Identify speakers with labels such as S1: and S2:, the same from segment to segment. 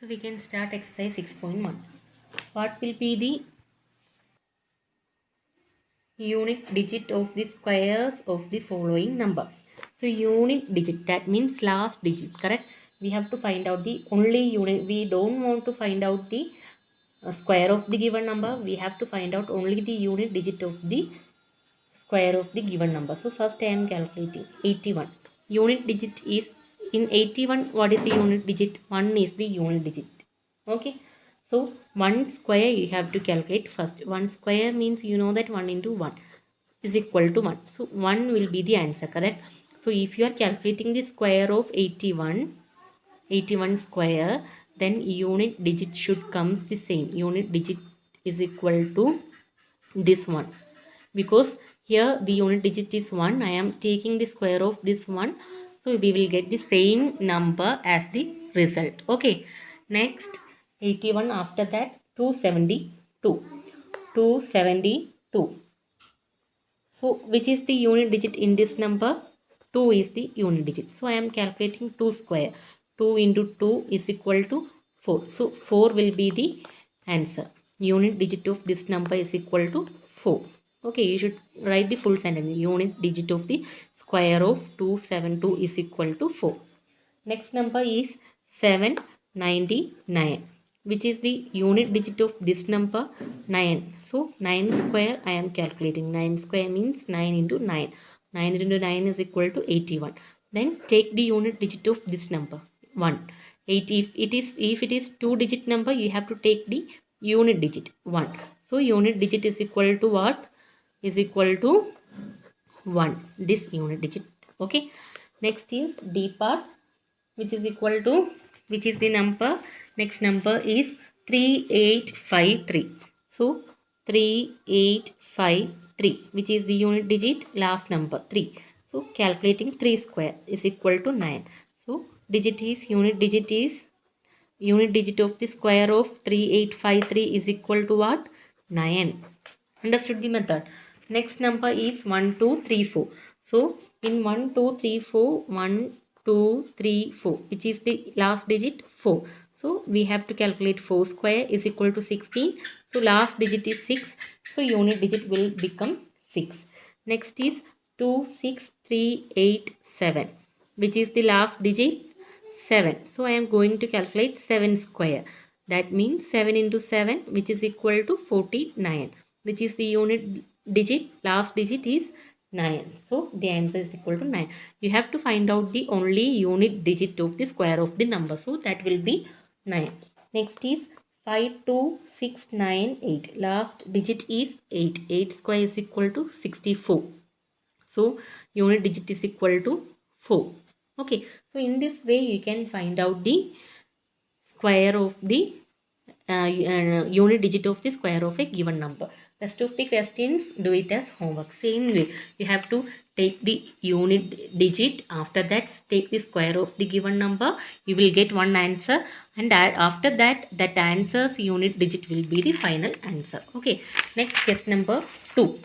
S1: So we can start exercise 6.1. What will be the unit digit of the squares of the following number? So unit digit, that means last digit, correct? We have to find out the only unit. We don't want to find out the square of the given number. We have to find out only the unit digit of the square of the given number. So first I am calculating 81. Unit digit is in 81. What is the unit digit? 1 is the unit digit. Okay. So 1 square you have to calculate first. 1 square means you know that 1 into 1 is equal to 1. So 1 will be the answer, correct? So if you are calculating the square of 81 square, then unit digit should comes the same. Unit digit is equal to this one, because here the unit digit is 1. I am taking the square of this one, so we will get the same number as the result. Okay, next 81, after that 272. So which is the unit digit in this number? 2 is the unit digit. So I am calculating 2 square. 2 into 2 is equal to 4. So 4 will be the answer. Unit digit of this number is equal to 4. Okay, you should write the full sentence. Unit digit of the square of 272 is equal to 4. Next number is 799, which is the unit digit of this number? 9. So 9 square I am calculating. 9 square means 9 into 9. 9 into 9 is equal to 81. Then take the unit digit of this number, 1. 8, if it is 2 digit number, you have to take the unit digit 1. So unit digit is equal to what? Is equal to 1, this unit digit. Okay, next is D part, which is equal to, which is the number, next number is 3853. So 3853, which is the unit digit, last number 3. So calculating 3 square is equal to 9. So digit is, unit digit of the square of 3853 is equal to what? 9. Understood the method? Next number is 1, 2, 3, 4. So in 1, 2, 3, 4, 1, 2, 3, 4, which is the last digit? 4. So we have to calculate 4 square is equal to 16. So last digit is 6. So unit digit will become 6. Next is 26387, which is the last digit? 7. So I am going to calculate 7 square. That means 7 into 7, which is equal to 49, which is the unit digit, last digit is 9. So the answer is equal to 9. You have to find out the only unit digit of the square of the number. So that will be 9. Next is 52698. Last digit is 8. 8 square is equal to 64. So unit digit is equal to 4. Okay, so in this way you can find out the square of the unit digit of the square of a given number. Rest of the questions, do it as homework. Same way, you have to take the unit digit, after that take the square of the given number, you will get one answer, and after that answer's unit digit will be the final answer. Okay, next question number 2.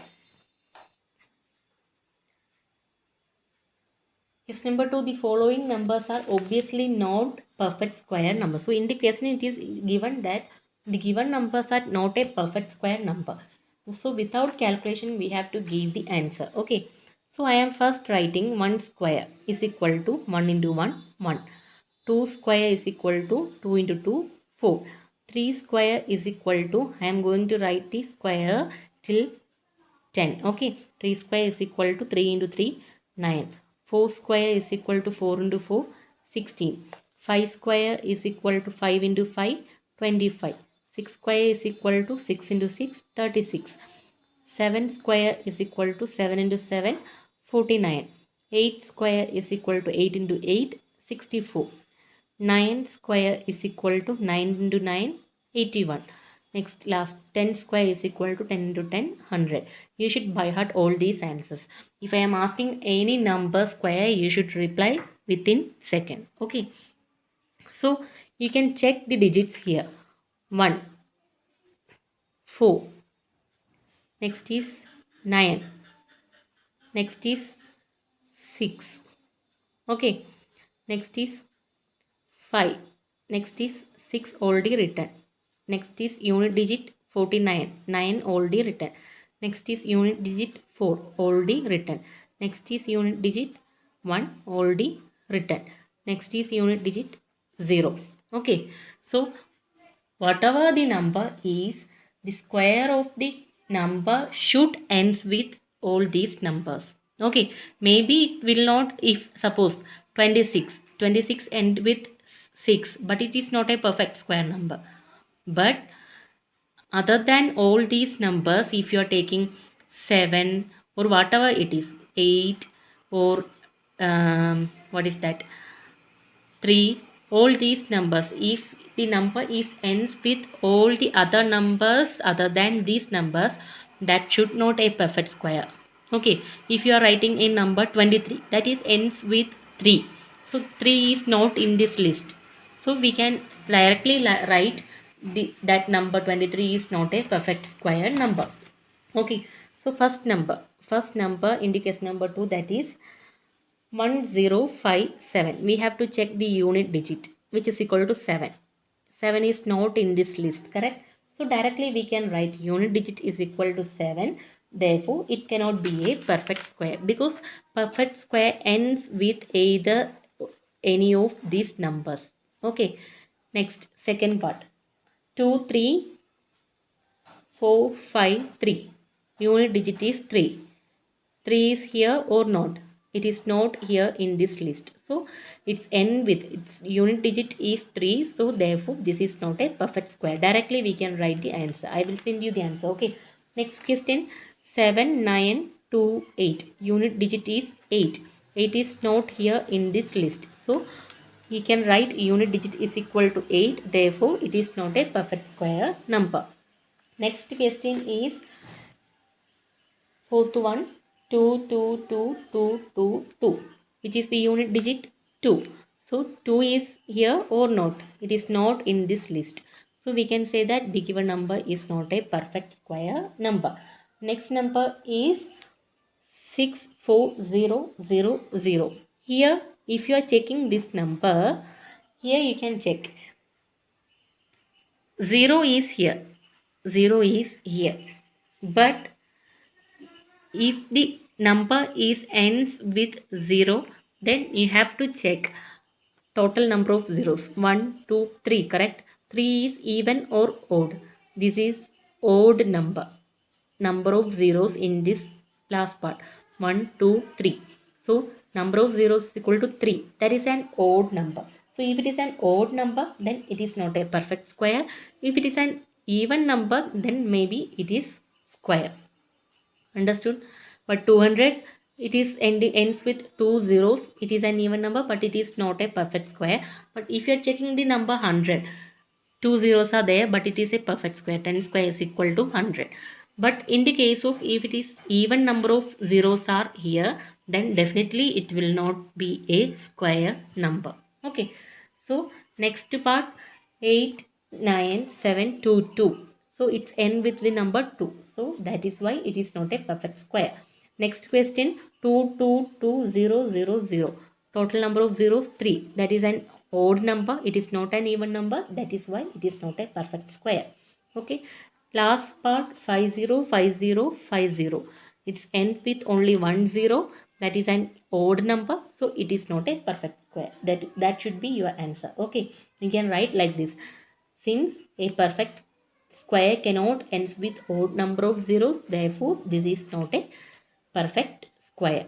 S1: Question number 2, the following numbers are obviously not perfect square numbers. So in the question it is given that the given numbers are not a perfect square number. So without calculation we have to give the answer. Okay. So I am first writing 1 square is equal to 1 into 1, 1. 2 square is equal to 2 into 2, 4. 3 square is equal to, I am going to write the square till 10. Okay. 3 square is equal to 3 into 3, 9. 4 square is equal to 4 into 4, 16. 5 square is equal to 5 into 5, 25. 6 square is equal to 6 into 6, 36. 7 square is equal to 7 into 7, 49. 8 square is equal to 8 into 8, 64. 9 square is equal to 9 into 9, 81. Next, last 10 square is equal to 10 into 10, 100. You should by heart all these answers. If I am asking any number square, you should reply within second. Okay. So you can check the digits here. 1, 4. Next is 9. Next is 6. Okay. Next is 5. Next is 6 already written. Next is unit digit 49, 9 already written. Next is unit digit 4 already written. Next is unit digit 1 already written. Next is unit digit 0. Okay, so whatever the number is, the square of the number should ends with all these numbers. Okay, maybe it will not, if suppose 26 end with 6, but it is not a perfect square number. But other than all these numbers, if you are taking 7 or whatever it is, 8 or what is that, 3, all these numbers, if the number is ends with all the other numbers other than these numbers, that should not a perfect square. Okay, if you are writing a number 23 that is ends with 3, so 3 is not in this list, so we can directly write that number 23 is not a perfect square number. Okay, so first number indicates number 2, that is 1057. We have to check the unit digit, which is equal to 7. 7 is not in this list, correct? So directly we can write unit digit is equal to 7. Therefore, it cannot be a perfect square because perfect square ends with either any of these numbers. Okay. Next, second part. 2, 3, 4, 5, 3. Unit digit is 3. 3 is here or not? It is not here in this list. So it's n with its unit digit is 3. So therefore this is not a perfect square. Directly we can write the answer. I will send you the answer. Okay. Next question. 7, 9, 2, 8. Unit digit is 8. 8 is not here in this list. So you can write unit digit is equal to 8. Therefore it is not a perfect square number. Next question is fourth one, 2, 2, 2, 2, 2, 2, which is the unit digit 2. So 2 is here or not? It is not in this list. So we can say that the given number is not a perfect square number. Next number is 64000. Here, if you are checking this number, here you can check 0 is here. 0 is here. But if the number is ends with 0, then you have to check total number of zeros. 1, 2, 3, correct? 3 is even or odd. This is odd number. Number of zeros in this last part. 1, 2, 3. So number of zeros is equal to 3. That is an odd number. So if it is an odd number, then it is not a perfect square. If it is an even number, then maybe it is square. Understood? But 200, it is ends with 2 zeros. It is an even number, but it is not a perfect square. But if you are checking the number 100, 2 zeros are there, but it is a perfect square. 10 square is equal to 100. But in the case of if it is even number of zeros are here, then definitely it will not be a square number. Okay. So next part, 8, 9, 7, 2, 2. So it's end with the number 2. So that is why it is not a perfect square. Next question, 2, 2, 2, 0, 0, 0. Total number of zeros 3. That is an odd number. It is not an even number. That is why it is not a perfect square. Okay. Last part, 5, 0, 5, 0, 5, 0. It's end with only 1 0. That is an odd number. So it is not a perfect square. That should be your answer. Okay. You can write like this. Since a perfect square cannot ends with odd number of zeros, therefore this is not a perfect square.